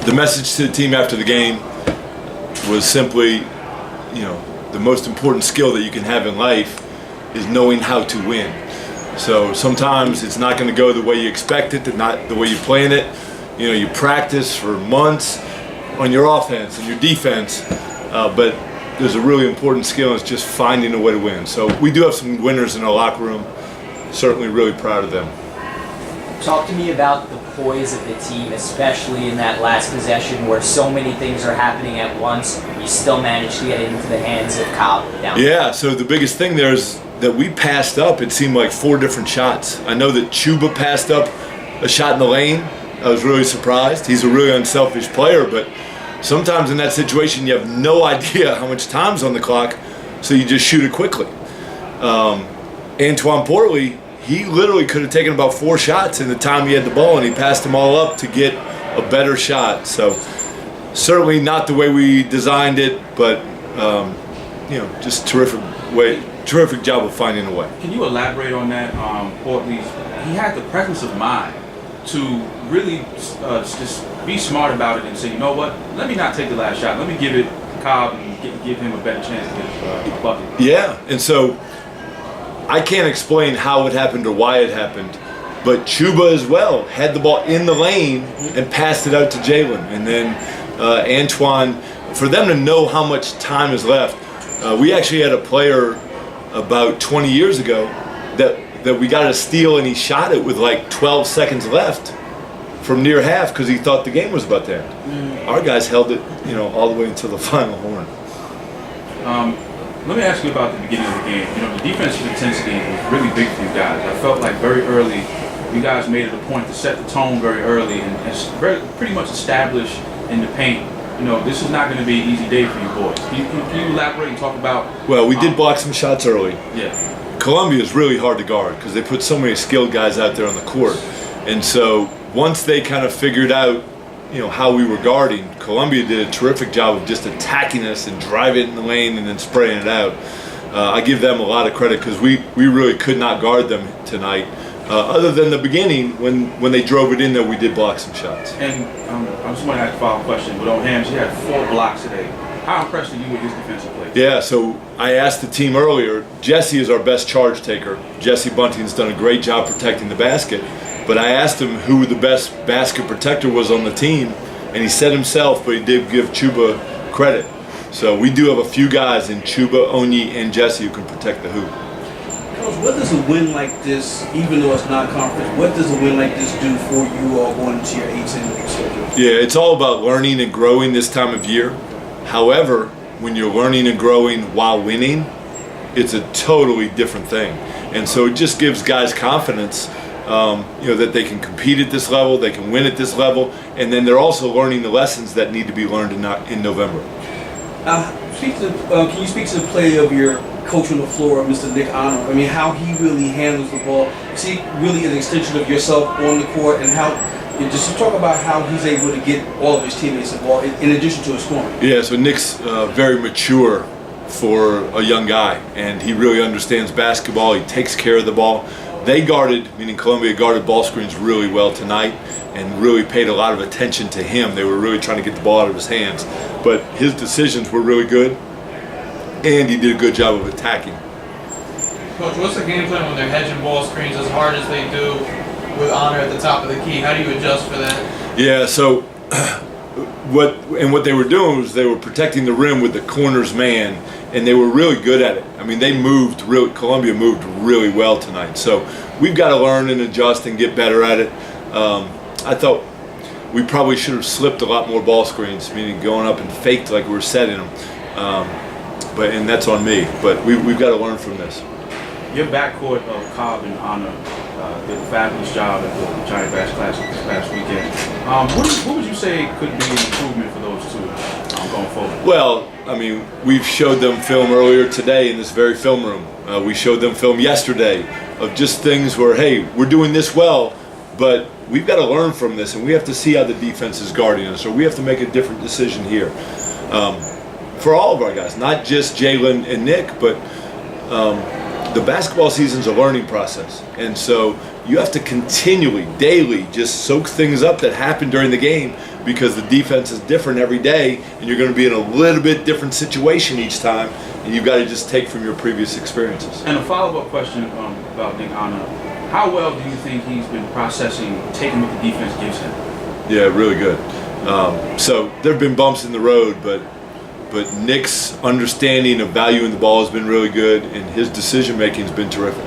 The message to the team after the game was simply, the most important skill that you can have in life is knowing how to win. So sometimes it's not going to go the way you expect it, not the way you plan it. You practice for months on your offense and your defense, but there's a really important skill, and it's just finding a way to win. So we do have some winners in our locker room. Certainly really proud of them. Talk to me about the poise of the team, especially in that last possession where so many things are happening at once. You still managed to get it into the hands of Cobb down there. Yeah, so the biggest thing there is that we passed up, it seemed like 4 different shots. I know that Chuba passed up a shot in the lane. I was really surprised. He's a really unselfish player, but sometimes in that situation you have no idea how much time's on the clock, so you just shoot it quickly. Antoine Portley, he literally could have taken about 4 shots in the time he had the ball, and he passed them all up to get a better shot. So certainly not the way we designed it, but just terrific job of finding a way. Can you elaborate on that? Portley, he had the presence of mind to really just be smart about it and say, you know what, let me not take the last shot. Let me give it to Cobb and give him a better chance to get a bucket. Yeah, and so I can't explain how it happened or why it happened, but Chuba as well had the ball in the lane and passed it out to Jalen. And then Antoine, for them to know how much time is left, we actually had a player about 20 years ago that we got a steal, and he shot it with like 12 seconds left from near half because he thought the game was about to end. Our guys held it, all the way until the final horn. Let me ask you about the beginning of the game. The defensive intensity was really big for you guys. I felt like very early, you guys made it a point to set the tone very early and pretty much establish in the paint. This is not going to be an easy day for you boys. Can you elaborate and talk about? Well, we did block some shots early. Yeah. Columbia is really hard to guard because they put so many skilled guys out there on the court. And so once they kind of figured out, how we were guarding, Columbia did a terrific job of just attacking us and driving it in the lane and then spraying it out. I give them a lot of credit because we really could not guard them tonight. Other than the beginning, when they drove it in there, we did block some shots. And I just want to ask a follow-up question. With O'Hams, he had 4 blocks today. How impressed are you with his defensive play? Yeah, so I asked the team earlier, Jesse is our best charge taker. Jesse Bunting's done a great job protecting the basket. But I asked him who the best basket protector was on the team, and he said himself, but he did give Chuba credit. So we do have a few guys in Chuba, Onyi, and Jesse who can protect the hoop. Coach, what does a win like this, even though it's not conference, what does a win like this do for you all going into your 18-week schedule? Yeah, it's all about learning and growing this time of year. However, when you're learning and growing while winning, it's a totally different thing. And so it just gives guys confidence, that they can compete at this level, they can win at this level, and then they're also learning the lessons that need to be learned in November. Can you speak to the play of your coach on the floor, Mr. Nick Honor? I mean, how he really handles the ball. Is he really an extension of yourself on the court, and how? Just to talk about how he's able to get all of his teammates involved in addition to his scoring. Yeah, so Nick's very mature for a young guy, and he really understands basketball. He takes care of the ball. They guarded, meaning Columbia guarded ball screens really well tonight and really paid a lot of attention to him. They were really trying to get the ball out of his hands. But his decisions were really good, and he did a good job of attacking. Coach, what's the game plan when they're hedging ball screens as hard as they do with Honor at the top of the key? How do you adjust for that? Yeah, so what they were doing was they were protecting the rim with the corners man, and they were really good at it. I mean, Columbia moved really well tonight. So we've got to learn and adjust and get better at it. I thought we probably should have slipped a lot more ball screens, meaning going up and faked like we were setting them. And that's on me. But we've got to learn from this. Your backcourt of Cobb and Honor did a fabulous job at the Johnny Bach Classic this past weekend. What would you say could be an improvement for those two going forward? Well, I mean, we've showed them film earlier today in this very film room. We showed them film yesterday of just things where, hey, we're doing this well, but we've got to learn from this, and we have to see how the defense is guarding us, or we have to make a different decision here. For all of our guys, not just Jalen and Nick, but the basketball season's a learning process. And so you have to continually, daily, just soak things up that happen during the game, because the defense is different every day, and you're going to be in a little bit different situation each time, and you've got to just take from your previous experiences. And a follow-up question about Nick Anna. How well do you think he's been processing, taking what the defense gives him? Yeah, really good. So there have been bumps in the road, but Nick's understanding of valuing the ball has been really good, and his decision making has been terrific.